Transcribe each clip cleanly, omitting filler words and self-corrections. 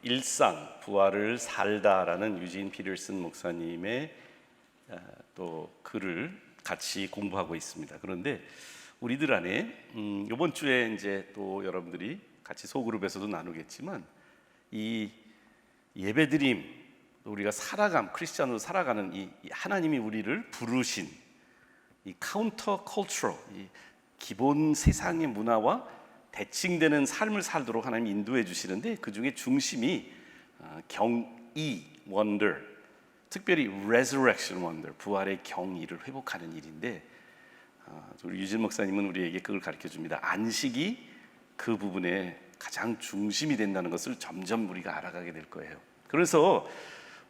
일상 부활을 살다라는 유진 피터슨 목사님의 또 글을 같이 공부하고 있습니다. 그런데 우리들 안에 이번 주에 이제 또 여러분들이 같이 소그룹에서도 나누겠지만 이 예배드림, 우리가 크리스찬으로 살아가는 이 하나님이 우리를 부르신 이 카운터 컬처럴, 이 기본 세상의 문화와 대칭되는 삶을 살도록 하나님이 인도해 주시는데, 그 중에 중심이 경이, 원더, 특별히 resurrection wonder, 부활의 경이를 회복하는 일인데, 우리 유진 목사님은 우리에게 그걸 가르쳐 줍니다. 안식이 그 부분에 가장 중심이 된다는 것을 점점 우리가 알아가게 될 거예요. 그래서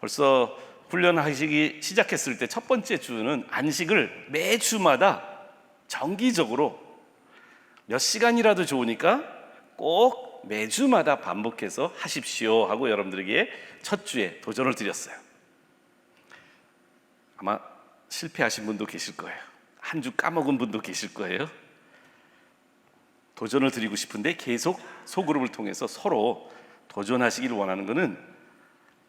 벌써 훈련하시기 시작했을 때 첫 번째 주는 안식을 매주마다 정기적으로 몇 시간이라도 좋으니까 꼭 매주마다 반복해서 하십시오 하고 여러분들에게 첫 주에 도전을 드렸어요. 아마 실패하신 분도 계실 거예요. 한 주 까먹은 분도 계실 거예요. 도전을 드리고 싶은데 계속 소그룹을 통해서 서로 도전하시기를 원하는 것은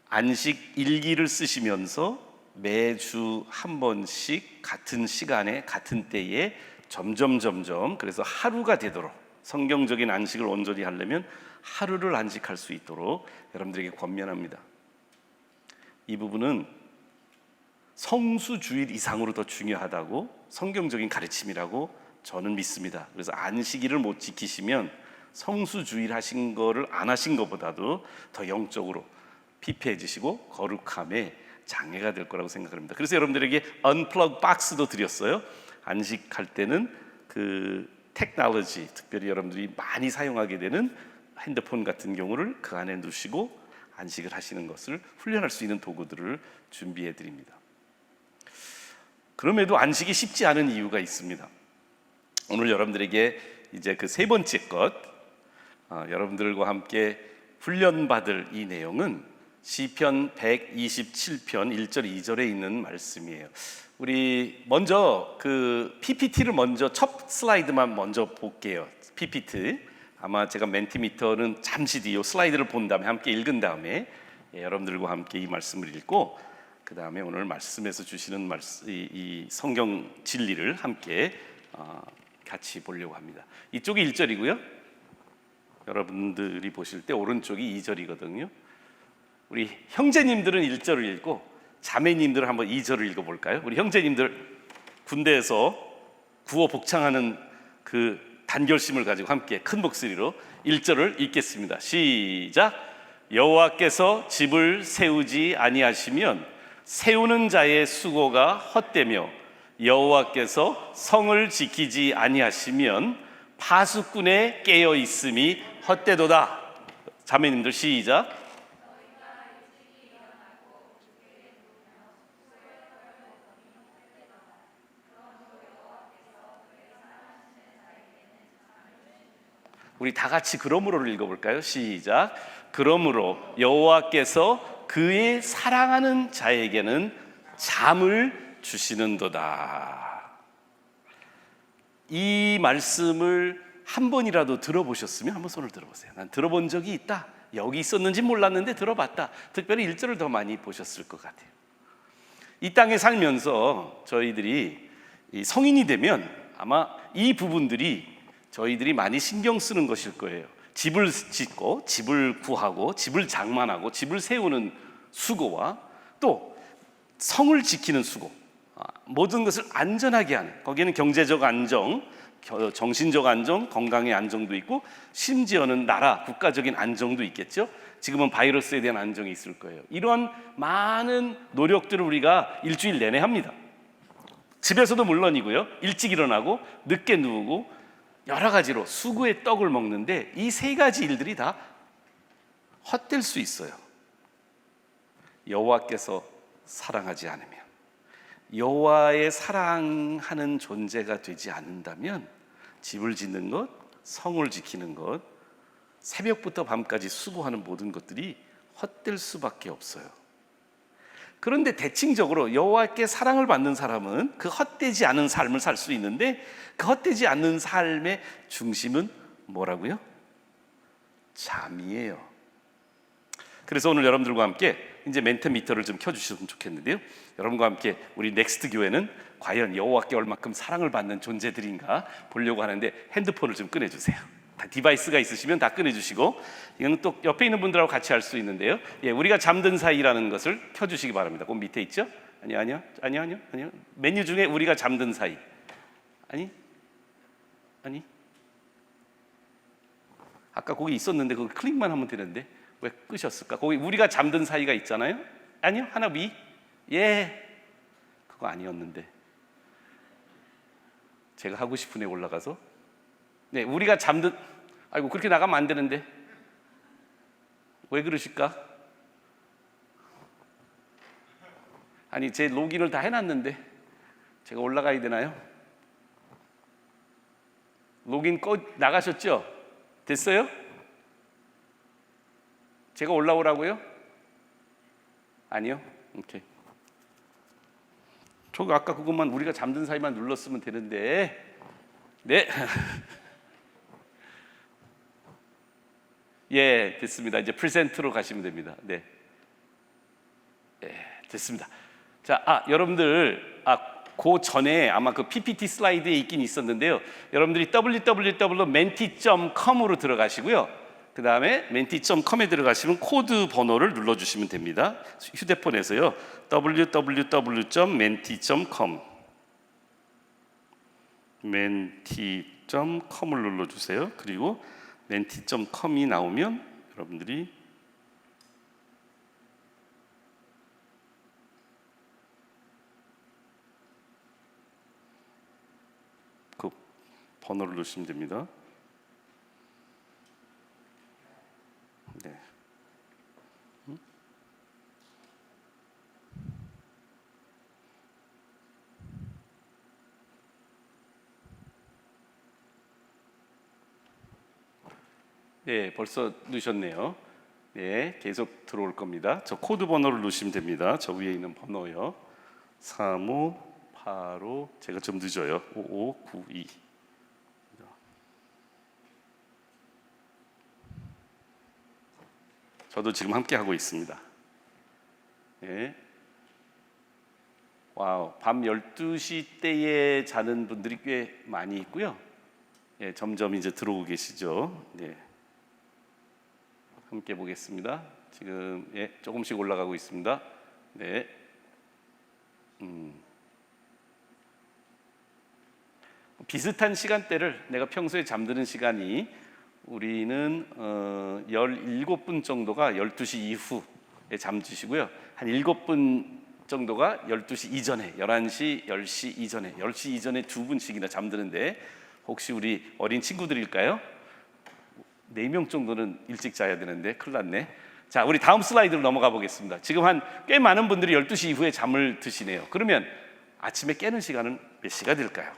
안식 일기를 쓰시면서 매주 한 번씩 같은 시간에 같은 때에 점점 그래서 하루가 되도록, 성경적인 안식을 온전히 하려면 하루를 안식할 수 있도록 여러분들에게 권면합니다. 이 부분은 성수주일 이상으로 더 중요하다고 성경적인 가르침이라고 저는 믿습니다. 그래서 안식일을 못 지키시면 성수주일 하신 거를 안 하신 것보다도 더 영적으로 피폐해지시고 거룩함에 장애가 될 거라고 생각합니다. 그래서 여러분들에게 언플러그 박스도 드렸어요. 안식할 때는 그 테크놀로지, 특별히 여러분들이 많이 사용하게 되는 핸드폰 같은 경우를 그 안에 두시고 안식을 하시는 것을 훈련할 수 있는 도구들을 준비해 드립니다. 그럼에도 안식이 쉽지 않은 이유가 있습니다. 오늘 여러분들에게 이제 그 세 번째 것, 여러분들과 함께 훈련받을 이 내용은 시편 127편 1절 2절에 있는 말씀이에요. 우리 먼저 그 PPT를 먼저 첫 슬라이드만 먼저 볼게요. PPT. 아마 제가 멘티미터는 잠시 뒤에 슬라이드를 본 다음에 함께 읽은 다음에 여러분들과 함께 이 말씀을 읽고, 그 다음에 오늘 말씀에서 주시는 이 성경 진리를 함께 같이 보려고 합니다. 이쪽이 1절이고요. 여러분들이 보실 때 오른쪽이 2절이거든요. 우리 형제님들은 1절을 읽고 자매님들은 한번 2절을 읽어볼까요? 우리 형제님들 군대에서 구호 복창하는 그 단결심을 가지고 함께 큰 목소리로 1절을 읽겠습니다. 시작. 여호와께서 집을 세우지 아니하시면 세우는 자의 수고가 헛되며 여호와께서 성을 지키지 아니하시면 파수꾼의 깨어 있음이 헛되도다. 자매님들 시작. 우리 다 같이 그러므로를 읽어볼까요? 시작. 그러므로 여호와께서 그의 사랑하는 자에게는 잠을 주시는도다. 이 말씀을 한 번이라도 들어보셨으면 한번 손을 들어보세요. 난 들어본 적이 있다. 여기 있었는지 몰랐는데 들어봤다. 특별히 1절을 더 많이 보셨을 것 같아요. 이 땅에 살면서 저희들이 성인이 되면 아마 이 부분들이 저희들이 많이 신경 쓰는 것일 거예요. 집을 짓고 집을 구하고 집을 장만하고 집을 세우는 수고와 또 성을 지키는 수고, 모든 것을 안전하게 하는, 거기에는 경제적 안정, 정신적 안정, 건강의 안정도 있고 심지어는 나라, 국가적인 안정도 있겠죠. 지금은 바이러스에 대한 안정이 있을 거예요. 이런 많은 노력들을 우리가 일주일 내내 합니다. 집에서도 물론이고요. 일찍 일어나고 늦게 누우고 여러 가지로 수고의 떡을 먹는데 이 세 가지 일들이 다 헛될 수 있어요. 여호와께서 사랑하지 않으면, 여호와의 사랑하는 존재가 되지 않는다면 집을 짓는 것, 성을 지키는 것, 새벽부터 밤까지 수고하는 모든 것들이 헛될 수밖에 없어요. 그런데 대칭적으로 여호와께 사랑을 받는 사람은 그 헛되지 않은 삶을 살 수 있는데, 그 헛되지 않는 삶의 중심은 뭐라고요? 잠이에요. 그래서 오늘 여러분들과 함께 이제 멘트미터를 좀 켜주셨으면 좋겠는데요. 여러분과 함께 우리 넥스트 교회는 과연 여호와께 얼마큼 사랑을 받는 존재들인가 보려고 하는데 핸드폰을 좀 꺼내주세요. 다 디바이스가 있으시면 다 꺼내주시고, 이건 또 옆에 있는 분들하고 같이 할 수 있는데요. 예, 우리가 잠든 사이라는 것을 켜주시기 바랍니다. 그 밑에 있죠? 아니요. 메뉴 중에 우리가 잠든 사이. 아니. 아까 거기 있었는데 그거 클릭만 하면 되는데 왜 끄셨을까? 거기 우리가 잠든 사이가 있잖아요. 아니요, 하나 위. 예, 그거 아니었는데 제가 하고 싶은 애 올라가서. 네, 우리가 잠든. 아이고, 그렇게 나가면 안 되는데 왜 그러실까? 아니, 제 로그인을 다 해놨는데 제가 올라가야 되나요? 로그인 나가셨죠? 됐어요? 제가 올라오라고요? 아니요? 오케이. 저거 아까 그것만 우리가 잠든 사이만 눌렀으면 되는데. 네. 예, 됐습니다. 이제 프레젠트로 가시면 됩니다. 네. 예, 됐습니다. 자, 여러분들, 그 전에 아마 그 PPT 슬라이드에 있긴 있었는데요. 여러분들이 www.menti.com으로 들어가시고요. 그 다음에 menti.com에 들어가시면 코드 번호를 눌러주시면 됩니다. 휴대폰에서요. www.menti.com menti.com을 눌러주세요. 그리고 menti.com이 나오면 여러분들이 그 번호를 넣으시면 됩니다. 네. 네, 벌써 넣으셨네요. 네, 계속 들어올 겁니다. 저 코드 번호를 넣으시면 됩니다. 저 위에 있는 번호요. 3585, 제가 좀 늦어요. 5592. 저도 지금 함께 하고 있습니다. 네. 와우, 밤 12시 때에 자는 분들이 꽤 많이 있고요. 예, 점점 이제 들어오고 계시죠. 네. 함께 보겠습니다. 지금 조금씩 올라가고 있습니다. 네. 비슷한 시간대를, 내가 평소에 잠드는 시간이 우리는 17분 정도가 12시 이후에 잠드시고요. 한 7분 정도가 12시 이전에, 11시, 10시 이전에, 10시 이전에 2분씩이나 잠드는데, 혹시 우리 어린 친구들일까요? 4명 정도는 일찍 자야 되는데 큰일 났네. 자, 우리 다음 슬라이드로 넘어가 보겠습니다. 지금 한 꽤 많은 분들이 12시 이후에 잠을 드시네요. 그러면 아침에 깨는 시간은 몇 시가 될까요?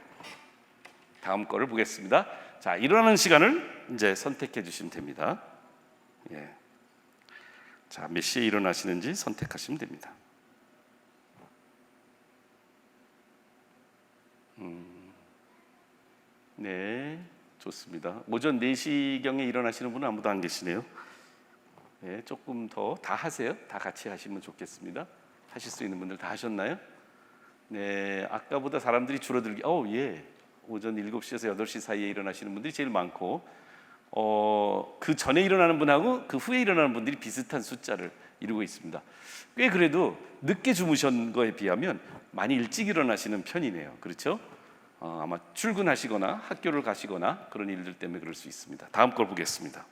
다음 거를 보겠습니다. 자, 일어나는 시간을 이제 선택해 주시면 됩니다. 예. 자, 몇 시에 일어나시는지 선택하시면 됩니다. 네, 좋습니다. 오전 4시경에 일어나시는 분은 아무도 안 계시네요. 네, 조금 더 다 하세요. 다 같이 하시면 좋겠습니다. 하실 수 있는 분들 다 하셨나요? 네, 아까보다 사람들이 줄어들기. 예. 오전 7시에서 8시 사이에 일어나시는 분들이 제일 많고, 그 전에 일어나는 분하고 그 후에 일어나는 분들이 비슷한 숫자를 이루고 있습니다. 꽤 그래도 늦게 주무신 거에 비하면 많이 일찍 일어나시는 편이네요. 그렇죠? 아마 출근하시거나 학교를 가시거나 그런 일들 때문에 그럴 수 있습니다. 다음 걸 보겠습니다.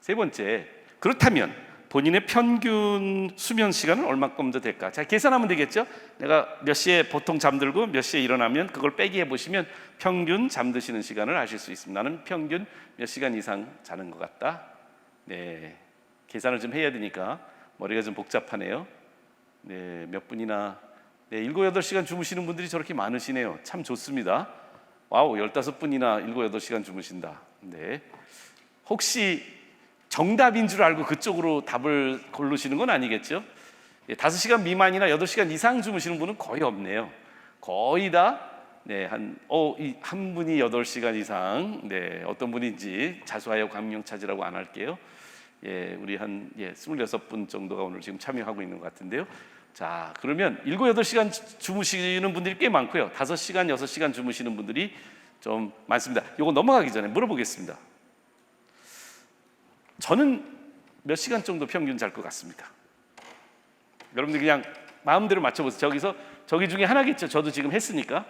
세 번째, 그렇다면 본인의 평균 수면 시간은 얼마큼 더 될까? 자, 계산하면 되겠죠? 내가 몇 시에 보통 잠들고 몇 시에 일어나면 그걸 빼기 해보시면 평균 잠드시는 시간을 아실 수 있습니다. 나는 평균 몇 시간 이상 자는 것 같다. 네, 계산을 좀 해야 되니까 머리가 좀 복잡하네요. 네, 몇 분이나. 네, 7, 8시간 주무시는 분들이 저렇게 많으시네요. 참 좋습니다. 와우, 15분이나 7, 8시간 주무신다. 네, 혹시 정답인 줄 알고 그쪽으로 답을 고르시는 건 아니겠죠? 5시간 미만이나 8시간 이상 주무시는 분은 거의 없네요. 거의 다 한 분이 8시간 이상, 어떤 분인지 자수하여 광명 찾으라고 안 할게요. 우리 한 26분 정도가 오늘 지금 참여하고 있는 것 같은데요. 자, 그러면 7, 8시간 주무시는 분들이 꽤 많고요. 5시간, 6시간 주무시는 분들이 좀 많습니다. 이거 넘어가기 전에 물어보겠습니다. 저는 몇 시간 정도 평균 잘 것 같습니까? 여러분들 그냥 마음대로 맞춰보세요. 저기 중에 하나겠죠. 저도 지금 했으니까.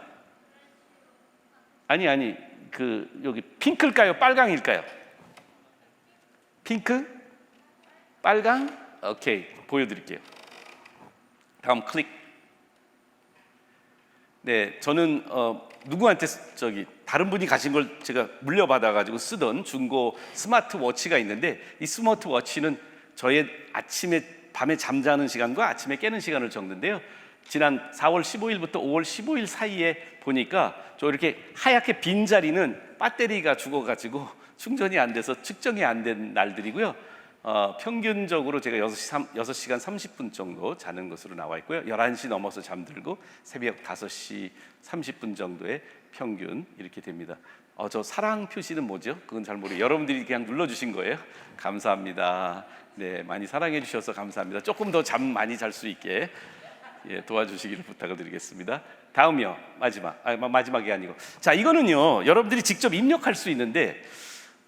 아니 여기 핑크일까요? 빨강일까요? 핑크? 빨강? 오케이, 보여드릴게요. 다음 클릭. 네, 저는 누구한테 다른 분이 가진 걸 제가 물려받아가지고 쓰던 중고 스마트워치가 있는데, 이 스마트워치는 저의 밤에 잠자는 시간과 아침에 깨는 시간을 적는데요. 지난 4월 15일부터 5월 15일 사이에 보니까 저 이렇게 하얗게 빈 자리는 배터리가 죽어가지고 충전이 안 돼서 측정이 안 된 날들이고요. 평균적으로 제가 6시간 30분 정도 자는 것으로 나와 있고요. 11시 넘어서 잠들고 새벽 5시 30분 정도의 평균 이렇게 됩니다. 저 사랑 표시는 뭐죠? 그건 잘 모르겠어요. 여러분들이 그냥 눌러주신 거예요. 감사합니다. 네, 많이 사랑해 주셔서 감사합니다. 조금 더 잠 많이 잘 수 있게 도와주시기를 부탁을 드리겠습니다. 다음이요. 마지막이 아니고. 자, 이거는요, 여러분들이 직접 입력할 수 있는데,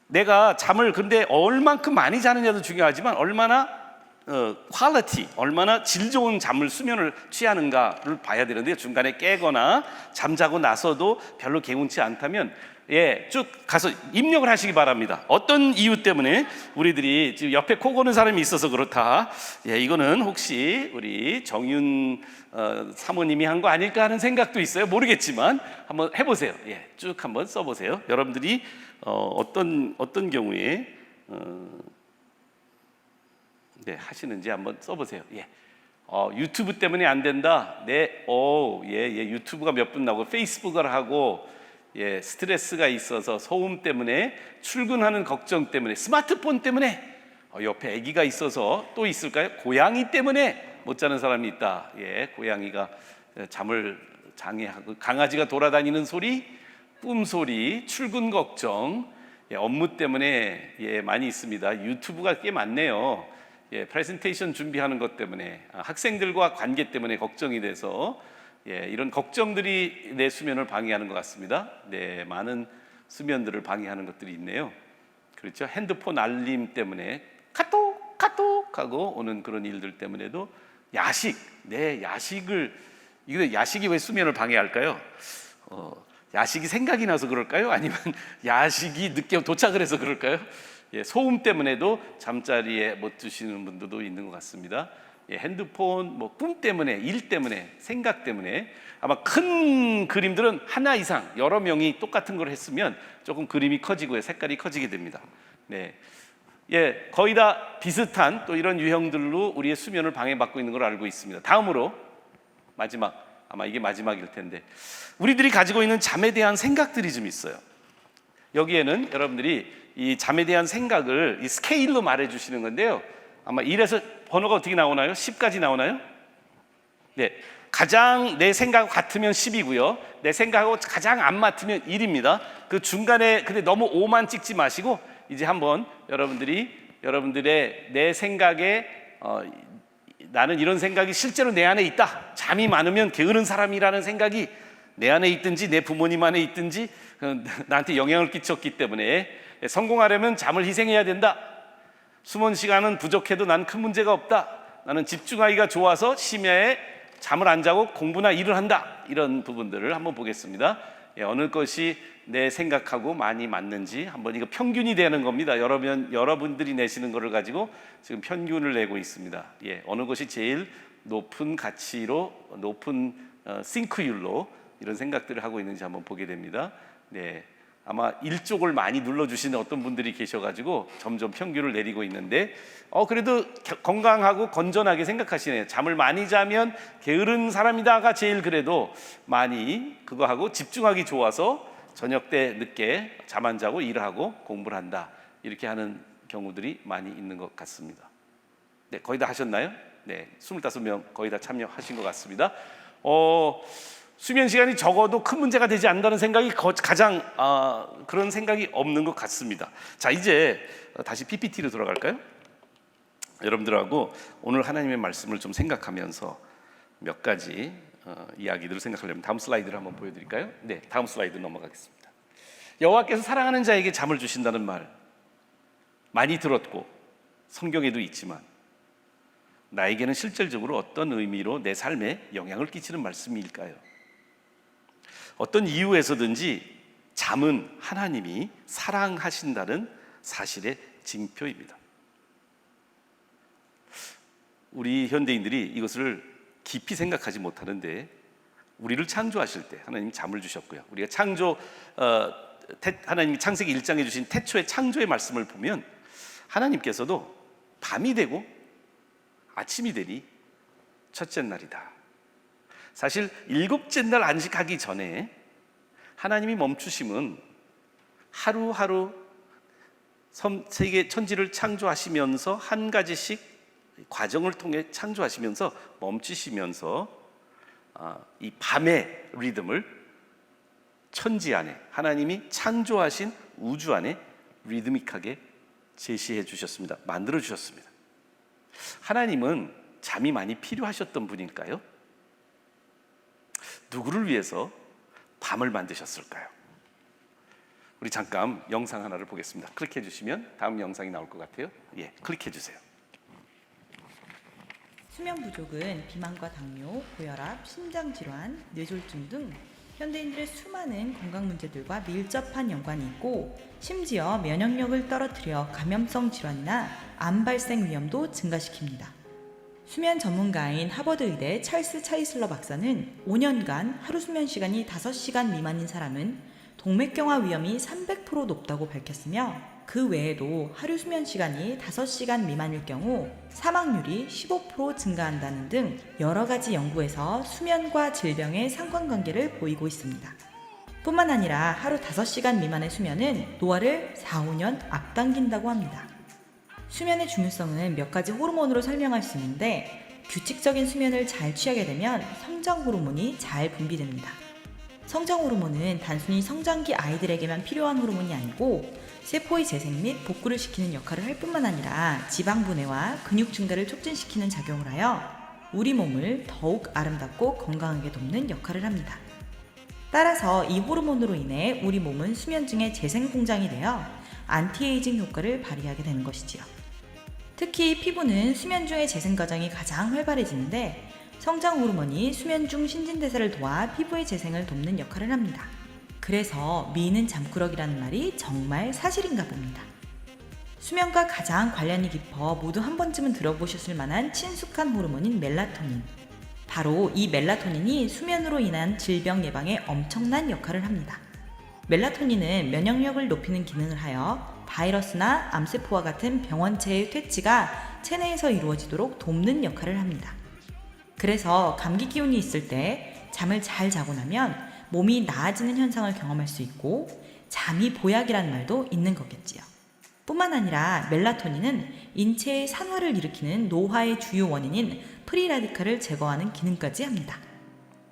내가 잠을 근데 얼만큼 많이 자느냐도 중요하지만 얼마나 퀄리티, 얼마나 질 좋은 수면을 취하는가를 봐야 되는데, 중간에 깨거나 잠자고 나서도 별로 개운치 않다면 쭉 가서 입력을 하시기 바랍니다. 어떤 이유 때문에 우리들이 지금 옆에 코 고는 사람이 있어서 그렇다. 이거는 혹시 우리 정윤 사모님이 한 거 아닐까 하는 생각도 있어요. 모르겠지만 한번 해보세요. 쭉 한번 써보세요. 여러분들이 어떤 경우에 하시는지 한번 써보세요. 유튜브 때문에 안 된다. 유튜브가 몇 분 나오고 페이스북을 하고 스트레스가 있어서 소음 때문에, 출근하는 걱정 때문에, 스마트폰 때문에, 옆에 아기가 있어서, 또 있을까요? 고양이 때문에 못 자는 사람이 있다. 고양이가 잠을 장애하고, 강아지가 돌아다니는 소리, 꿈소리, 출근 걱정, 업무 때문에 많이 있습니다. 유튜브가 꽤 많네요. 프레젠테이션 준비하는 것 때문에, 학생들과 관계 때문에 걱정이 돼서 이런 걱정들이 내 수면을 방해하는 것 같습니다. 많은 수면들을 방해하는 것들이 있네요. 그렇죠? 핸드폰 알림 때문에 카톡 하고 오는 그런 일들 때문에도, 야식이 왜 수면을 방해할까요? 야식이 생각이 나서 그럴까요? 아니면 야식이 늦게 도착을 해서 그럴까요? 소음 때문에도 잠자리에 못 드시는 분들도 있는 것 같습니다. 핸드폰, 꿈 때문에, 일 때문에, 생각 때문에. 아마 큰 그림들은 하나 이상 여러 명이 똑같은 걸 했으면 조금 그림이 커지고 색깔이 커지게 됩니다. 거의 다 비슷한 또 이런 유형들로 우리의 수면을 방해받고 있는 걸 알고 있습니다. 다음으로 아마 이게 마지막일 텐데, 우리들이 가지고 있는 잠에 대한 생각들이 좀 있어요. 여기에는 여러분들이 이 잠에 대한 생각을 이 스케일로 말해 주시는 건데요. 아마 1에서 번호가 어떻게 나오나요? 10까지 나오나요? 가장 내 생각 같으면 10이고요. 내 생각하고 가장 안 맞으면 1입니다. 그 중간에 근데 너무 5만 찍지 마시고, 이제 한번 여러분들의 내 생각에 나는 이런 생각이 실제로 내 안에 있다. 잠이 많으면 게으른 사람이라는 생각이 내 안에 있든지 내 부모님 안에 있든지 나한테 영향을 끼쳤기 때문에 성공하려면 잠을 희생해야 된다. 수면 시간은 부족해도 난 큰 문제가 없다. 나는 집중하기가 좋아서 심야에 잠을 안 자고 공부나 일을 한다. 이런 부분들을 한번 보겠습니다. 어느 것이 내 생각하고 많이 맞는지 한번, 이거 평균이 되는 겁니다. 여러분들이 내시는 거를 가지고 지금 평균을 내고 있습니다. 어느 것이 제일 높은 가치로, 높은 싱크율로 이런 생각들을 하고 있는지 한번 보게 됩니다. 아마 일쪽을 많이 눌러주시는 어떤 분들이 계셔가지고 점점 평균을 내리고 있는데, 그래도 건강하고 건전하게 생각하시네요. 잠을 많이 자면 게으른 사람이다가 제일 그래도 많이 그거 하고, 집중하기 좋아서 저녁 때 늦게 잠 안 자고 일을 하고 공부를 한다. 이렇게 하는 경우들이 많이 있는 것 같습니다. 거의 다 하셨나요? 25명 거의 다 참여하신 것 같습니다. 수면 시간이 적어도 큰 문제가 되지 않는다는 생각이 가장 그런 생각이 없는 것 같습니다. 자, 이제 다시 PPT로 돌아갈까요? 여러분들하고 오늘 하나님의 말씀을 좀 생각하면서 몇 가지 이야기들을 생각하려면 다음 슬라이드를 한번 보여드릴까요? 네, 다음 슬라이드 넘어가겠습니다. 여호와께서 사랑하는 자에게 잠을 주신다는 말 많이 들었고 성경에도 있지만 나에게는 실질적으로 어떤 의미로 내 삶에 영향을 끼치는 말씀일까요? 어떤 이유에서든지 잠은 하나님이 사랑하신다는 사실의 징표입니다. 우리 현대인들이 이것을 깊이 생각하지 못하는데 우리를 창조하실 때 하나님이 잠을 주셨고요. 우리가 하나님이 창세기 1장에 주신 태초의 창조의 말씀을 보면 하나님께서도 밤이 되고 아침이 되니 첫째 날이다. 사실 일곱째 날 안식하기 전에 하나님이 멈추심은 하루하루 세계 천지를 창조하시면서 한 가지씩 과정을 통해 창조하시면서 멈추시면서 이 밤의 리듬을 천지 안에 하나님이 창조하신 우주 안에 리드믹하게 제시해 주셨습니다. 만들어 주셨습니다. 하나님은 잠이 많이 필요하셨던 분일까요? 누구를 위해서 밤을 만드셨을까요? 우리 잠깐 영상 하나를 보겠습니다. 클릭해 주시면 다음 영상이 나올 것 같아요. 예, 클릭해 주세요. 수면 부족은 비만과 당뇨, 고혈압, 심장질환, 뇌졸중 등 현대인들의 수많은 건강 문제들과 밀접한 연관이 있고 심지어 면역력을 떨어뜨려 감염성 질환이나 암 발생 위험도 증가시킵니다. 수면 전문가인 하버드 의대 찰스 차이슬러 박사는 5년간 하루 수면 시간이 5시간 미만인 사람은 동맥경화 위험이 300% 높다고 밝혔으며 그 외에도 하루 수면 시간이 5시간 미만일 경우 사망률이 15% 증가한다는 등 여러 가지 연구에서 수면과 질병의 상관관계를 보이고 있습니다. 뿐만 아니라 하루 5시간 미만의 수면은 노화를 4, 5년 앞당긴다고 합니다. 수면의 중요성은 몇 가지 호르몬으로 설명할 수 있는데 규칙적인 수면을 잘 취하게 되면 성장 호르몬이 잘 분비됩니다. 성장 호르몬은 단순히 성장기 아이들에게만 필요한 호르몬이 아니고 세포의 재생 및 복구를 시키는 역할을 할 뿐만 아니라 지방 분해와 근육 증가를 촉진시키는 작용을 하여 우리 몸을 더욱 아름답고 건강하게 돕는 역할을 합니다. 따라서 이 호르몬으로 인해 우리 몸은 수면 중에 재생 공장이 되어 안티에이징 효과를 발휘하게 되는 것이지요. 특히 피부는 수면 중의 재생 과정이 가장 활발해지는데 성장 호르몬이 수면 중 신진대사를 도와 피부의 재생을 돕는 역할을 합니다. 그래서 미는 잠꾸러기라는 말이 정말 사실인가 봅니다. 수면과 가장 관련이 깊어 모두 한 번쯤은 들어보셨을 만한 친숙한 호르몬인 멜라토닌. 바로 이 멜라토닌이 수면으로 인한 질병 예방에 엄청난 역할을 합니다. 멜라토닌은 면역력을 높이는 기능을 하여 바이러스나 암세포와 같은 병원체의 퇴치가 체내에서 이루어지도록 돕는 역할을 합니다. 그래서 감기 기운이 있을 때 잠을 잘 자고 나면 몸이 나아지는 현상을 경험할 수 있고 잠이 보약이라는 말도 있는 거겠지요. 뿐만 아니라 멜라토닌은 인체의 산화를 일으키는 노화의 주요 원인인 프리라디칼을 제거하는 기능까지 합니다.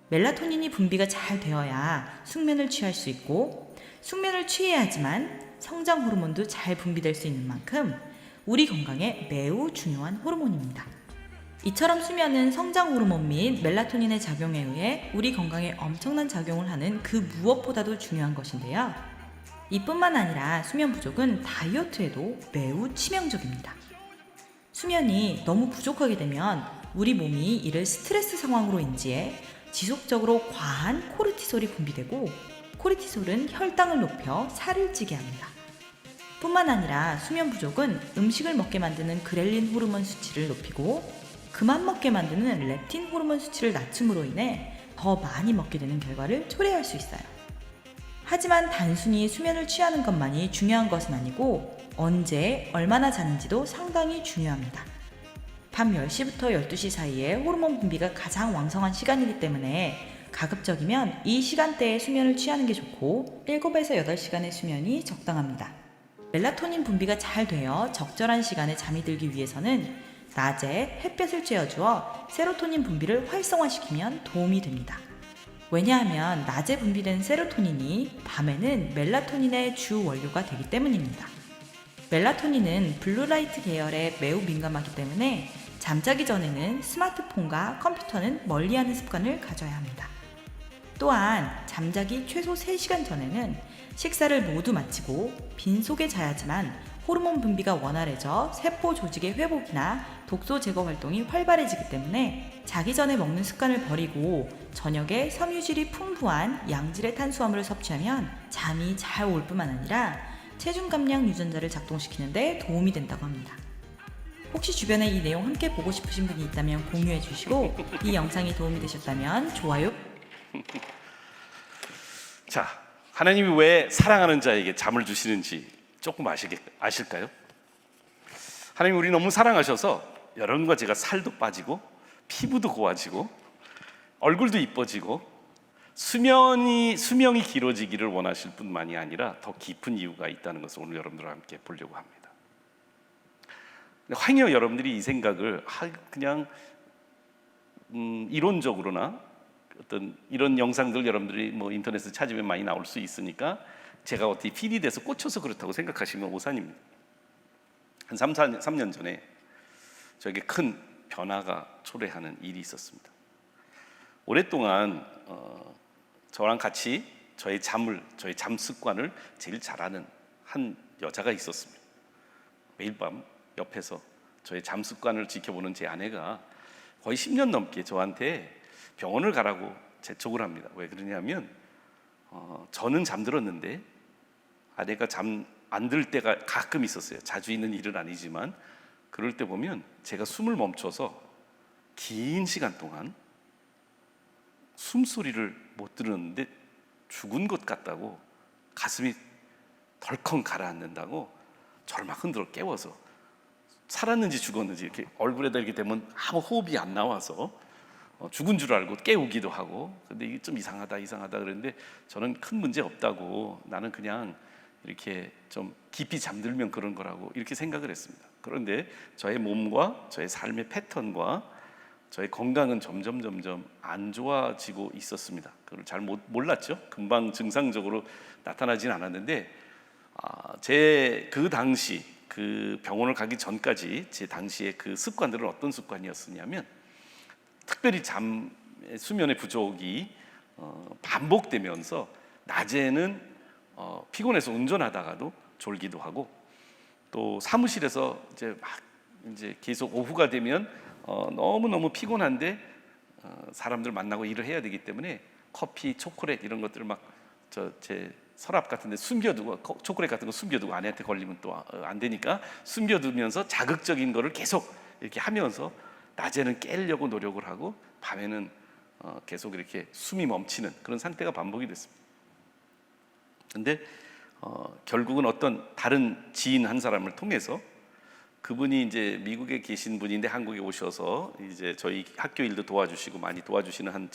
멜라토닌이 분비가 잘 되어야 숙면을 취할 수 있고 숙면을 취해야 하지만 성장 호르몬도 잘 분비될 수 있는 만큼 우리 건강에 매우 중요한 호르몬입니다. 이처럼 수면은 성장 호르몬 및 멜라토닌의 작용에 의해 우리 건강에 엄청난 작용을 하는 그 무엇보다도 중요한 것인데요. 이뿐만 아니라 수면 부족은 다이어트에도 매우 치명적입니다. 수면이 너무 부족하게 되면 우리 몸이 이를 스트레스 상황으로 인지해 지속적으로 과한 코르티솔이 분비되고 코르티솔은 혈당을 높여 살을 찌게 합니다. 뿐만 아니라 수면 부족은 음식을 먹게 만드는 그렐린 호르몬 수치를 높이고 그만 먹게 만드는 렙틴 호르몬 수치를 낮춤으로 인해 더 많이 먹게 되는 결과를 초래할 수 있어요. 하지만 단순히 수면을 취하는 것만이 중요한 것은 아니고 언제 얼마나 자는지도 상당히 중요합니다. 밤 10시부터 12시 사이에 호르몬 분비가 가장 왕성한 시간이기 때문에 가급적이면 이 시간대에 수면을 취하는 게 좋고 7에서 8시간의 수면이 적당합니다. 멜라토닌 분비가 잘 되어 적절한 시간에 잠이 들기 위해서는 낮에 햇볕을 쬐어주어 세로토닌 분비를 활성화시키면 도움이 됩니다. 왜냐하면 낮에 분비된 세로토닌이 밤에는 멜라토닌의 주 원료가 되기 때문입니다. 멜라토닌은 블루라이트 계열에 매우 민감하기 때문에 잠자기 전에는 스마트폰과 컴퓨터는 멀리하는 습관을 가져야 합니다. 또한 잠자기 최소 3시간 전에는 식사를 모두 마치고 빈속에 자야지만 호르몬 분비가 원활해져 세포 조직의 회복이나 독소 제거 활동이 활발해지기 때문에 자기 전에 먹는 습관을 버리고 저녁에 섬유질이 풍부한 양질의 탄수화물을 섭취하면 잠이 잘 올 뿐만 아니라 체중 감량 유전자를 작동시키는 데 도움이 된다고 합니다. 혹시 주변에 이 내용 함께 보고 싶으신 분이 있다면 공유해 주시고 이 영상이 도움이 되셨다면 좋아요. 자, 하나님이 왜 사랑하는 자에게 잠을 주시는지 조금 아실까요? 하나님이 우리 너무 사랑하셔서 여러분과 제가 살도 빠지고 피부도 고와지고 얼굴도 이뻐지고 수명이 길어지기를 원하실 뿐만이 아니라 더 깊은 이유가 있다는 것을 오늘 여러분들과 함께 보려고 합니다. 황여 여러분들이 이 생각을 그냥 이론적으로나 어떤 이런 영상들 여러분들이 뭐 인터넷에 찾으면 많이 나올 수 있으니까 제가 어떻게 필이 돼서 꽂혀서 그렇다고 생각하시면 오산입니다. 한 3년 전에 저에게 큰 변화가 초래하는 일이 있었습니다. 오랫동안 저랑 같이 저의 잠 습관을 제일 잘하는 한 여자가 있었습니다. 매일 밤 옆에서 저의 잠 습관을 지켜보는 제 아내가 거의 10년 넘게 저한테 병원을 가라고 재촉을 합니다. 왜 그러냐면 저는 잠들었는데 아내가 잠 안 들 때가 가끔 있었어요. 자주 있는 일은 아니지만 그럴 때 보면 제가 숨을 멈춰서 긴 시간 동안 숨소리를 못 들었는데 죽은 것 같다고 가슴이 덜컹 가라앉는다고 저를 막 흔들어 깨워서 살았는지 죽었는지 이렇게 얼굴에다 이렇게 대면 아무 호흡이 안 나와서 죽은 줄 알고 깨우기도 하고 근데 이게 좀 이상하다 그랬는데 저는 큰 문제 없다고 나는 그냥 이렇게 좀 깊이 잠들면 그런 거라고 이렇게 생각을 했습니다. 그런데 저의 몸과 저의 삶의 패턴과 저의 건강은 점점 안 좋아지고 있었습니다. 그걸 잘 몰랐죠. 금방 증상적으로 나타나진 않았는데 제 그 당시 그 병원을 가기 전까지 제 당시에 그 습관들은 어떤 습관이었냐면 특별히 수면의 부족이 반복되면서 낮에는 피곤해서 운전하다가도 졸기도 하고 또 사무실에서 이제 계속 오후가 되면 너무 피곤한데 사람들 만나고 일을 해야 되기 때문에 커피, 초콜릿 이런 것들을 막 제 서랍 같은데 숨겨두고 초콜릿 같은 거 숨겨두고 아내한테 걸리면 또 안 되니까 숨겨두면서 자극적인 거를 계속 이렇게 하면서 낮에는 깨려고 노력을 하고 밤에는 계속 이렇게 숨이 멈추는 그런 상태가 반복이 됐습니다. 근데 결국은 어떤 다른 지인 한 사람을 통해서 그분이 이제 미국에 계신 분인데 한국에 오셔서 이제 저희 학교 일도 도와주시고 많이 도와주시는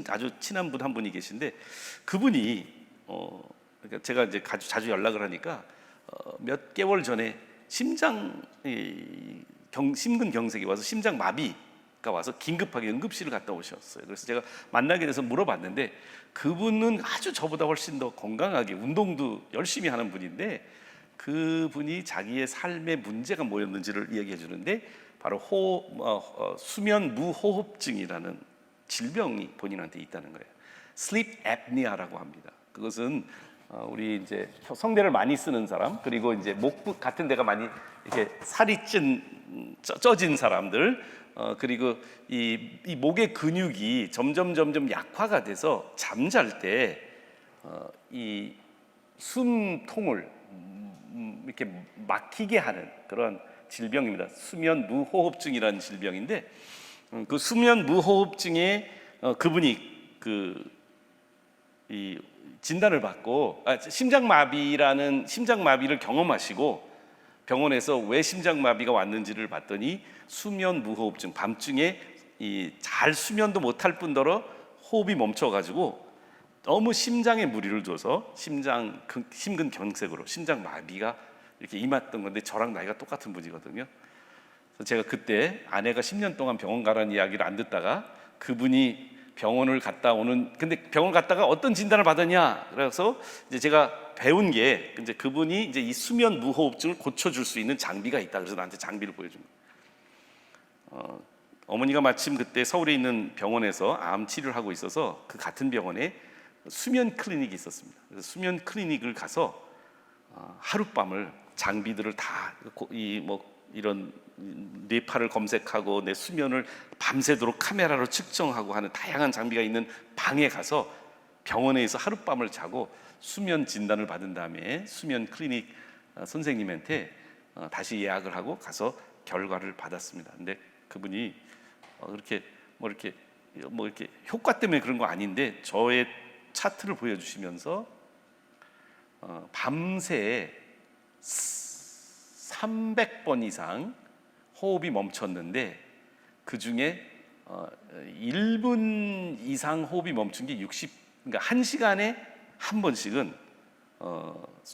아주 친한 분 한 분이 계신데 그분이 그러니까 제가 이제 자주 연락을 하니까 몇 개월 전에 심근경색이 와서 심장마비가 와서 긴급하게 응급실을 갔다 오셨어요. 그래서 제가 만나게 돼서 물어봤는데 그분은 아주 저보다 훨씬 더 건강하게 운동도 열심히 하는 분인데 그분이 자기의 삶의 문제가 뭐였는지를 이야기해 주는데 바로 수면 무호흡증이라는 질병이 본인한테 있다는 거예요. Sleep apnea라고 합니다. 그것은 우리 이제 성대를 많이 쓰는 사람 그리고 이제 목 같은 데가 많이 이렇게 살이 쪄진 사람들 그리고 이 목의 근육이 점점 약화가 돼서 잠잘 때 이 숨통을 이렇게 막히게 하는 그런 질병입니다. 수면 무호흡증이라는 질병인데 그 수면 무호흡증에 그분이 이 진단을 받고 심장마비를 경험하시고 병원에서 왜 심장마비가 왔는지를 봤더니 수면 무호흡증, 밤중에 잘 수면도 못할 뿐더러 호흡이 멈춰가지고 너무 심장에 무리를 줘서 심근경색으로 심장마비가 이렇게 임했던 건데 저랑 나이가 똑같은 분이거든요. 그래서 제가 그때 아내가 10년 동안 병원 가라는 이야기를 안 듣다가 그분이 병원을 갔다 오는, 근데 병원 갔다가 어떤 진단을 받았냐? 그래서 이제 제가 배운 게 이제 그분이 이제 이 수면 무호흡증을 고쳐줄 수 있는 장비가 있다. 그래서 나한테 장비를 보여준 거예요. 어머니가 마침 그때 서울에 있는 병원에서 암 치료를 하고 있어서 그 같은 병원에 수면 클리닉이 있었습니다. 그래서 수면 클리닉을 가서 하룻밤을 장비들을 다 이런 뇌파를 검색하고 내 수면을 밤새도록 카메라로 측정하고 하는 다양한 장비가 있는 방에 가서 병원에서 하룻밤을 자고 수면 진단을 받은 다음에 수면 클리닉 선생님한테 다시 예약을 하고 가서 결과를 받았습니다. 근데 그분이 이렇게 효과 때문에 그런 거 아닌데 저의 차트를 보여주시면서 밤새 300번 이상 호흡이 멈췄는데 그 중에 1분 이상 호흡이 멈춘 게 그러니까 1시간에 한 번씩은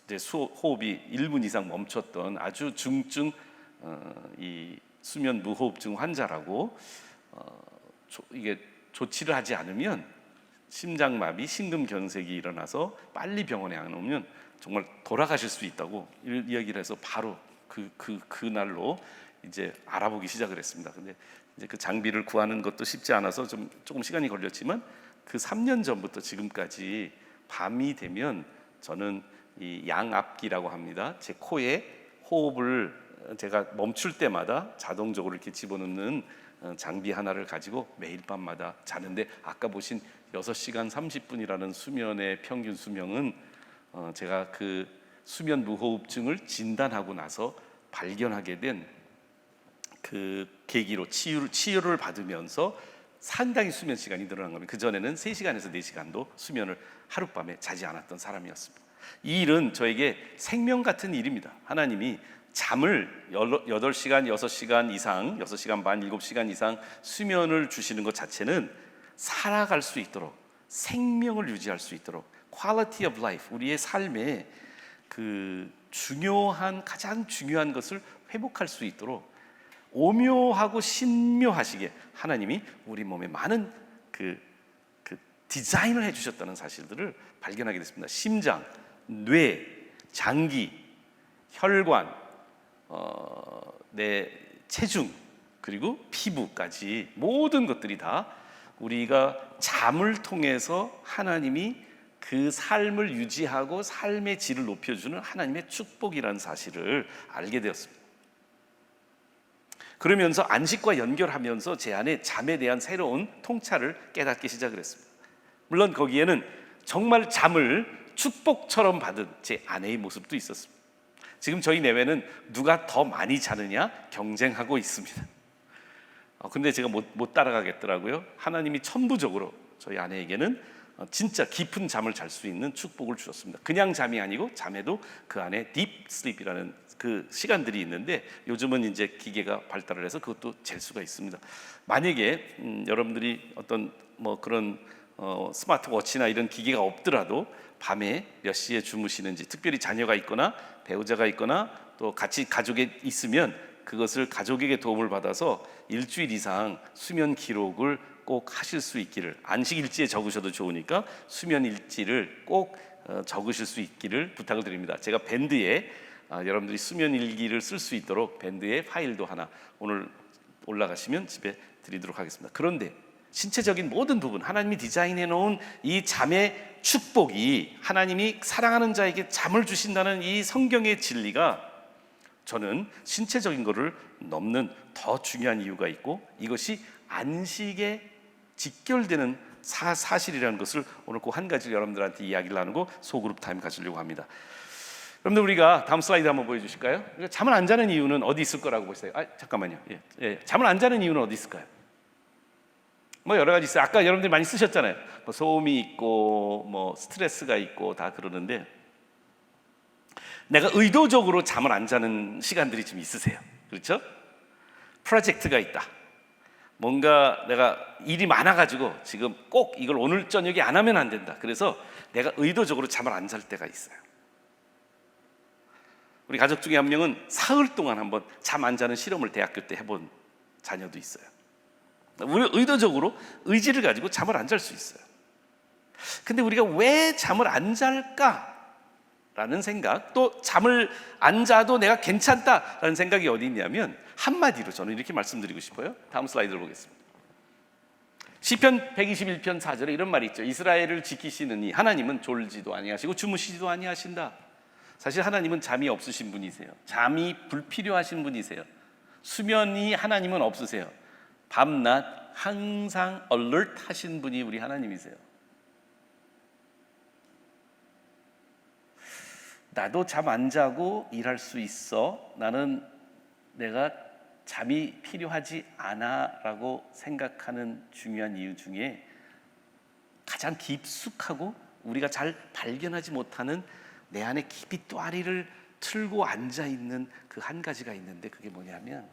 이제 호흡이 1분 이상 멈췄던 아주 중증 이 수면 무호흡증 환자라고 이게 조치를 하지 않으면 심장마비, 심근경색이 일어나서 빨리 병원에 안 오면 정말 돌아가실 수 있다고 이야기를 해서 바로 그날로 이제 알아보기 시작을 했습니다. 근데 이제 그 장비를 구하는 것도 쉽지 않아서 조금 시간이 걸렸지만 그 3년 전부터 지금까지 밤이 되면 저는 이 양압기라고 합니다. 제 코에 호흡을 제가 멈출 때마다 자동적으로 이렇게 집어넣는 장비 하나를 가지고 매일 밤마다 자는데, 아까 보신 6시간 30분이라는 수면의 평균 수명은 제가 그 수면 무호흡증을 진단하고 나서 발견하게 된 그 계기로 치유를 받으면서 상당히 수면 시간이 늘어난 겁니다. 그전에는 3시간에서 4시간도 수면을 하룻밤에 자지 않았던 사람이었습니다. 이 일은 저에게 생명 같은 일입니다. 하나님이 잠을 8시간, 6시간 이상, 6시간 반, 7시간 이상 수면을 주시는 것 자체는 살아갈 수 있도록, 생명을 유지할 수 있도록, quality of life, 우리의 삶에 그 가장 중요한 것을 회복할 수 있도록 오묘하고 신묘하시게 하나님이 우리 몸에 많은 그 디자인을 해주셨다는 사실들을 발견하게 됐습니다. 심장, 뇌, 장기, 혈관, 내 체중, 그리고 피부까지 모든 것들이 다 우리가 잠을 통해서 하나님이 그 삶을 유지하고 삶의 질을 높여주는 하나님의 축복이라는 사실을 알게 되었습니다. 그러면서 안식과 연결하면서 제 안에 잠에 대한 새로운 통찰을 깨닫기 시작을 했습니다. 물론 거기에는 정말 잠을 축복처럼 받은 제 아내의 모습도 있었습니다. 지금 저희 내외는 누가 더 많이 자느냐 경쟁하고 있습니다. 근데 제가 못 따라가겠더라고요. 하나님이 천부적으로 저희 아내에게는 진짜 깊은 잠을 잘 수 있는 축복을 주셨습니다. 그냥 잠이 아니고 잠에도 그 안에 딥 슬립이라는 그 시간들이 있는데, 요즘은 이제 기계가 발달을 해서 그것도 잴 수가 있습니다. 만약에 여러분들이 어떤 그런 스마트워치나 이런 기계가 없더라도 밤에 몇 시에 주무시는지, 특별히 자녀가 있거나 배우자가 있거나 또 같이 가족에 있으면 그것을 가족에게 도움을 받아서 일주일 이상 수면 기록을 꼭 하실 수 있기를, 안식 일지에 적으셔도 좋으니까 수면 일지를 꼭 적으실 수 있기를 부탁을 드립니다. 제가 밴드에 여러분들이 수면 일기를 쓸 수 있도록 밴드에 파일도 하나 오늘 올라가시면 집에 드리도록 하겠습니다. 그런데 신체적인 모든 부분, 하나님이 디자인해 놓은 이 잠의 축복이, 하나님이 사랑하는 자에게 잠을 주신다는 이 성경의 진리가 저는 신체적인 것을 넘는 더 중요한 이유가 있고, 이것이 안식에 직결되는 사실이라는 것을 오늘 꼭 한 가지 여러분들한테 이야기를 나누고 소그룹 타임 가지려고 합니다. 여러분들, 우리가 다음 슬라이드 한번 보여주실까요? 잠을 안 자는 이유는 어디 있을 거라고 보세요? 잠깐만요. 잠을 안 자는 이유는 어디 있을까요? 여러 가지 있어요. 아까 여러분들이 많이 쓰셨잖아요. 소음이 있고 스트레스가 있고 다 그러는데, 내가 의도적으로 잠을 안 자는 시간들이 좀 있으세요. 그렇죠? 프로젝트가 있다. 뭔가 내가 일이 많아가지고 지금 꼭 이걸 오늘 저녁에 안 하면 안 된다. 그래서 내가 의도적으로 잠을 안 잘 때가 있어요. 우리 가족 중에 한 명은 사흘 동안 한번 잠 안 자는 실험을 대학교 때 해본 자녀도 있어요. 우리 의도적으로 의지를 가지고 잠을 안 잘 수 있어요. 근데 우리가 왜 잠을 안 잘까라는 생각, 또 잠을 안 자도 내가 괜찮다라는 생각이 어디 있냐면 한마디로 저는 이렇게 말씀드리고 싶어요. 다음 슬라이드를 보겠습니다. 시편 121편 4절에 이런 말이 있죠. 이스라엘을 지키시는 이 하나님은 졸지도 아니하시고 주무시지도 아니하신다. 사실 하나님은 잠이 없으신 분이세요. 잠이 불필요하신 분이세요. 수면이 하나님은 없으세요. 밤낮 항상 alert 하신 분이 우리 하나님이세요. 나도 잠 안 자고 일할 수 있어. 나는 내가 잠이 필요하지 않아 라고 생각하는 중요한 이유 중에 가장 깊숙하고 우리가 잘 발견하지 못하는 내 안에 깊이 또아리를 틀고 앉아있는 그 한 가지가 있는데, 그게 뭐냐면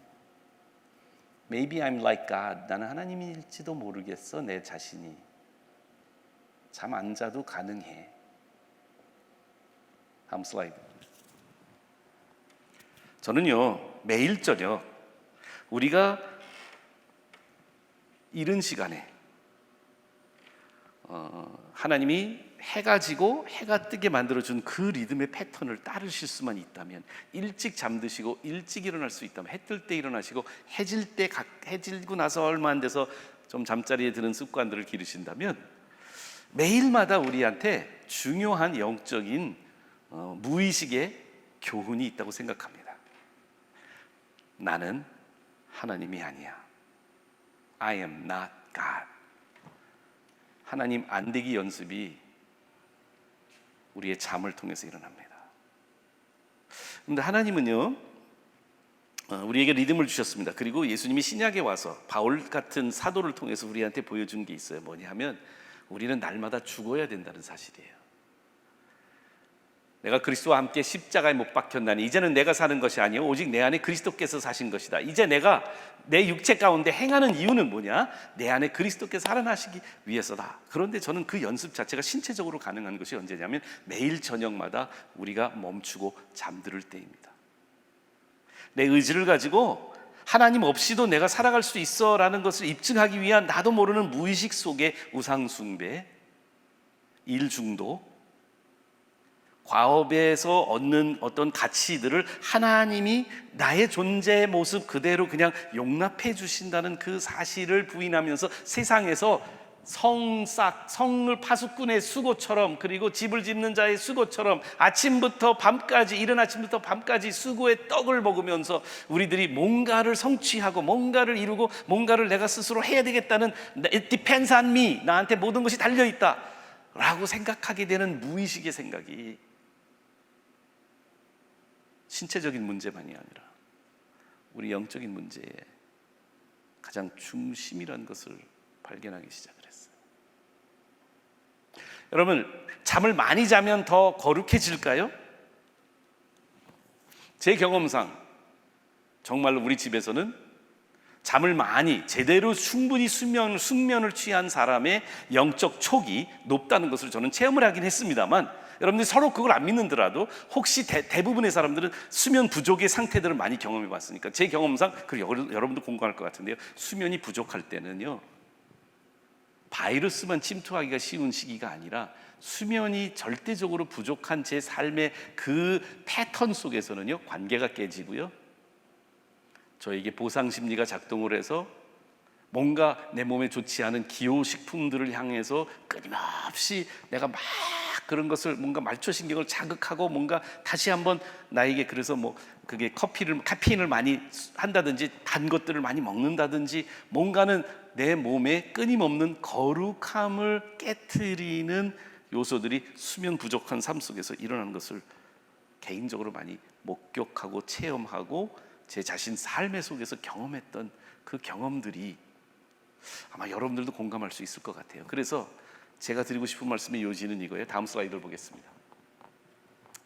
Maybe I'm like God. 나는 하나님일지도 모르겠어. 내 자신이 잠 안 자도 가능해. 다음 슬라이드. 저는요 매일 저녁 우리가 이른 시간에 하나님이 해가 지고 해가 뜨게 만들어준 그 리듬의 패턴을 따르실 수만 있다면, 일찍 잠드시고 일찍 일어날 수 있다면, 해 뜰 때 일어나시고 해질고 나서 얼마 안 돼서 좀 잠자리에 드는 습관들을 기르신다면 매일마다 우리한테 중요한 영적인 무의식의 교훈이 있다고 생각합니다. 나는 하나님이 아니야. I am not God. 하나님 안 되기 연습이 우리의 잠을 통해서 일어납니다. 그런데 하나님은요 우리에게 리듬을 주셨습니다. 그리고 예수님이 신약에 와서 바울 같은 사도를 통해서 우리한테 보여준 게 있어요. 뭐냐 하면 우리는 날마다 죽어야 된다는 사실이에요. 내가 그리스도와 함께 십자가에 못 박혔나니 이제는 내가 사는 것이 아니요 오직 내 안에 그리스도께서 사신 것이다. 이제 내가 내 육체 가운데 행하는 이유는 뭐냐? 내 안에 그리스도께서 살아나시기 위해서다. 그런데 저는 그 연습 자체가 신체적으로 가능한 것이 언제냐면 매일 저녁마다 우리가 멈추고 잠들 때입니다. 내 의지를 가지고 하나님 없이도 내가 살아갈 수 있어 라는 것을 입증하기 위한 나도 모르는 무의식 속의 우상숭배, 일중독, 과업에서 얻는 어떤 가치들을 하나님이 나의 존재의 모습 그대로 그냥 용납해 주신다는 그 사실을 부인하면서 세상에서 성을 파수꾼의 수고처럼, 그리고 집을 짓는 자의 수고처럼 아침부터 밤까지, 이른 아침부터 밤까지 수고의 떡을 먹으면서 우리들이 뭔가를 성취하고 뭔가를 이루고 뭔가를 내가 스스로 해야 되겠다는 It depends on me, 나한테 모든 것이 달려있다 라고 생각하게 되는 무의식의 생각이 신체적인 문제만이 아니라 우리 영적인 문제의 가장 중심이라는 것을 발견하기 시작을 했어요. 여러분, 잠을 많이 자면 더 거룩해질까요? 제 경험상 정말로 우리 집에서는 잠을 많이 제대로 충분히 숙면을 취한 사람의 영적 촉이 높다는 것을 저는 체험을 하긴 했습니다만, 여러분들이 서로 그걸 안 믿는더라도 혹시 대부분의 사람들은 수면 부족의 상태들을 많이 경험해 봤으니까 제 경험상, 그리고 여러분도 공감할 것 같은데요, 수면이 부족할 때는요 바이러스만 침투하기가 쉬운 시기가 아니라 수면이 절대적으로 부족한 제 삶의 그 패턴 속에서는요 관계가 깨지고요, 저에게 보상심리가 작동을 해서 뭔가 내 몸에 좋지 않은 기호식품들을 향해서 끊임없이 내가 막 그런 것을 뭔가 말초신경을 자극하고 뭔가 다시 한번 나에게, 그래서 뭐 그게 카페인을 많이 한다든지 단 것들을 많이 먹는다든지 뭔가는 내 몸에 끊임없는 거룩함을 깨트리는 요소들이 수면 부족한 삶 속에서 일어나는 것을 개인적으로 많이 목격하고 체험하고 제 자신 삶의 속에서 경험했던 그 경험들이 아마 여러분들도 공감할 수 있을 것 같아요. 그래서 제가 드리고 싶은 말씀의 요지는 이거예요. 다음 슬라이드를 보겠습니다.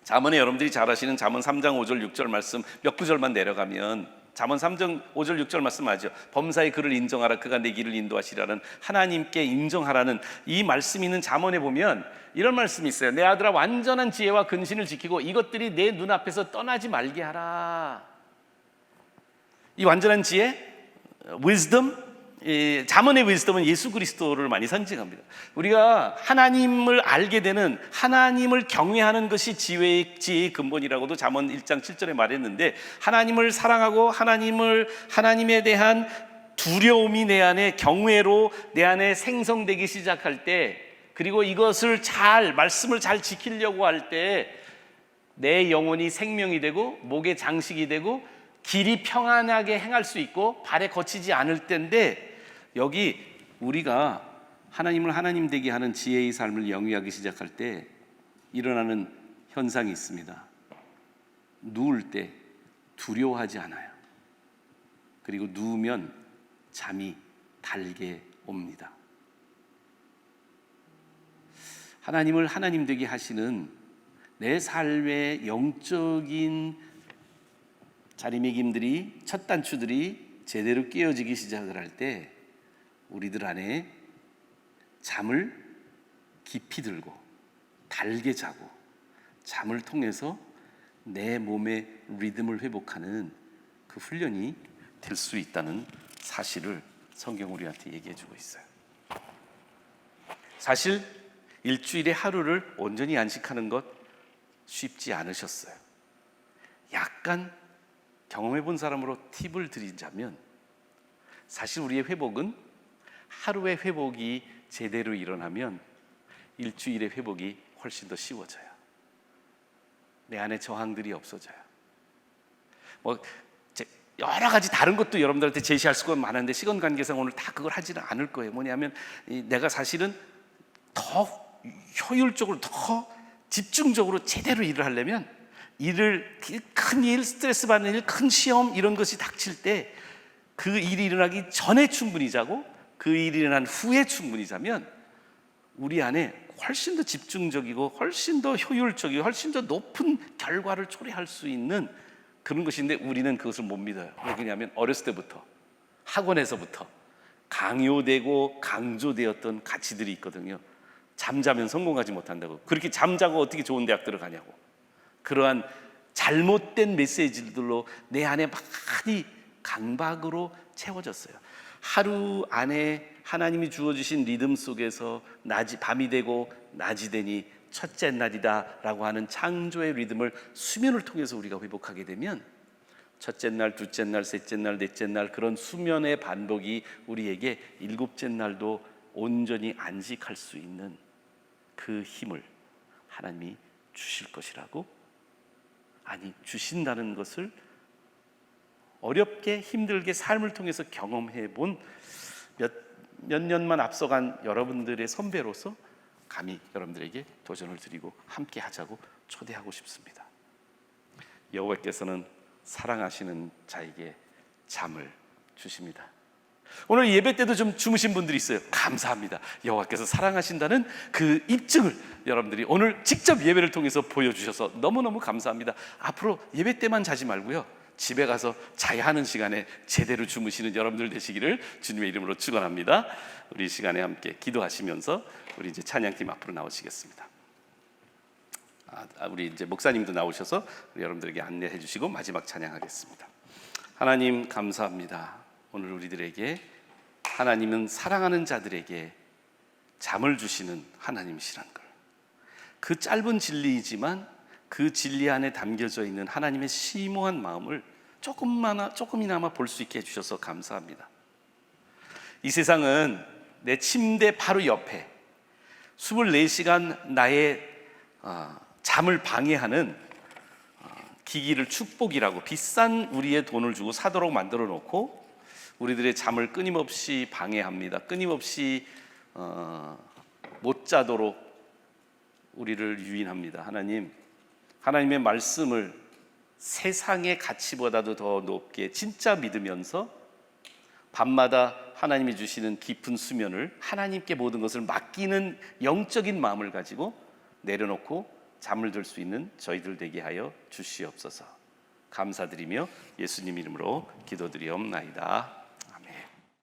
잠언에 여러분들이 잘 아시는 잠언 3장 5절 6절 말씀 몇 구절만 내려가면 잠언 3장 5절 6절 말씀 하죠. 범사의 그를 인정하라, 그가 내 길을 인도하시라는, 하나님께 인정하라는 이 말씀이 있는 잠언에 보면 이런 말씀이 있어요. 내 아들아, 완전한 지혜와 근신을 지키고 이것들이 내 눈앞에서 떠나지 말게 하라. 이 완전한 지혜, wisdom, 잠언의 위즈덤은 예수 그리스도를 많이 상징합니다. 우리가 하나님을 알게 되는, 하나님을 경외하는 것이 지혜의 근본이라고도 잠언 1장 7절에 말했는데, 하나님을 사랑하고 하나님에 대한 두려움이 내 안에, 경외로 내 안에 생성되기 시작할 때, 그리고 이것을 말씀을 잘 지키려고 할 때 내 영혼이 생명이 되고 목의 장식이 되고 길이 평안하게 행할 수 있고 발에 거치지 않을 때인데, 여기 우리가 하나님을 하나님 되게 하는 지혜의 삶을 영위하기 시작할 때 일어나는 현상이 있습니다. 누울 때 두려워하지 않아요. 그리고 누우면 잠이 달게 옵니다. 하나님을 하나님 되게 하시는 내 삶의 영적인 자리매김들이, 첫 단추들이 제대로 깨어지기 시작을 할 때 우리들 안에 잠을 깊이 들고 달게 자고 잠을 통해서 내 몸의 리듬을 회복하는 그 훈련이 될 수 있다는 사실을 성경 우리한테 얘기해 주고 있어요. 사실 일주일에 하루를 온전히 안식하는 것 쉽지 않으셨어요. 약간 경험해 본 사람으로 팁을 드리자면, 사실 우리의 회복은 하루의 회복이 제대로 일어나면 일주일의 회복이 훨씬 더 쉬워져요. 내 안에 저항들이 없어져요. 여러 가지 다른 것도 여러분들한테 제시할 수가 많은데 시간 관계상 오늘 다 그걸 하지는 않을 거예요. 뭐냐면 내가 사실은 더 효율적으로, 더 집중적으로 제대로 일을 하려면, 큰 일, 스트레스 받는 일, 큰 시험 이런 것이 닥칠 때 그 일이 일어나기 전에 충분히 자고 그 일이 일어난 후에 충분히 자면 우리 안에 훨씬 더 집중적이고 훨씬 더 효율적이고 훨씬 더 높은 결과를 초래할 수 있는 그런 것인데, 우리는 그것을 못 믿어요. 왜냐하면 어렸을 때부터, 학원에서부터 강요되고 강조되었던 가치들이 있거든요. 잠자면 성공하지 못한다고. 그렇게 잠자고 어떻게 좋은 대학 들어가냐고. 그러한 잘못된 메시지들로 내 안에 많이 강박으로 채워졌어요. 하루 안에 하나님이 주어주신 리듬 속에서 밤이 되고 낮이 되니 첫째 날이다 라고 하는 창조의 리듬을 수면을 통해서 우리가 회복하게 되면, 첫째 날, 둘째 날, 셋째 날, 넷째 날, 그런 수면의 반복이 우리에게 일곱째 날도 온전히 안식할 수 있는 그 힘을 하나님이 주실 것이라고, 아니 주신다는 것을 어렵게 힘들게 삶을 통해서 경험해 본 몇 년만 앞서간 여러분들의 선배로서 감히 여러분들에게 도전을 드리고 함께 하자고 초대하고 싶습니다. 여호와께서는 사랑하시는 자에게 잠을 주십니다. 오늘 예배 때도 좀 주무신 분들이 있어요. 감사합니다. 여호와께서 사랑하신다는 그 입증을 여러분들이 오늘 직접 예배를 통해서 보여주셔서 너무너무 감사합니다. 앞으로 예배 때만 자지 말고요, 집에 가서 자야 하는 시간에 제대로 주무시는 여러분들 되시기를 주님의 이름으로 축원합니다. 우리 시간에 함께 기도하시면서 우리 이제 찬양팀 앞으로 나오시겠습니다. 우리 이제 목사님도 나오셔서 우리 여러분들에게 안내해 주시고 마지막 찬양하겠습니다. 하나님 감사합니다. 오늘 우리들에게 하나님은 사랑하는 자들에게 잠을 주시는 하나님이시란 걸, 그 짧은 진리이지만 그 진리 안에 담겨져 있는 하나님의 심오한 마음을 조금이나마 볼 수 있게 해주셔서 감사합니다. 이 세상은 내 침대 바로 옆에 24시간 나의 잠을 방해하는 기기를 축복이라고 비싼 우리의 돈을 주고 사도록 만들어 놓고 우리들의 잠을 끊임없이 방해합니다. 끊임없이 못 자도록 우리를 유인합니다. 하나님의 말씀을 세상의 가치보다도 더 높게 진짜 믿으면서 밤마다 하나님이 주시는 깊은 수면을, 하나님께 모든 것을 맡기는 영적인 마음을 가지고 내려놓고 잠을 들 수 있는 저희들 되게 하여 주시옵소서. 감사드리며 예수님 이름으로 기도드리옵나이다.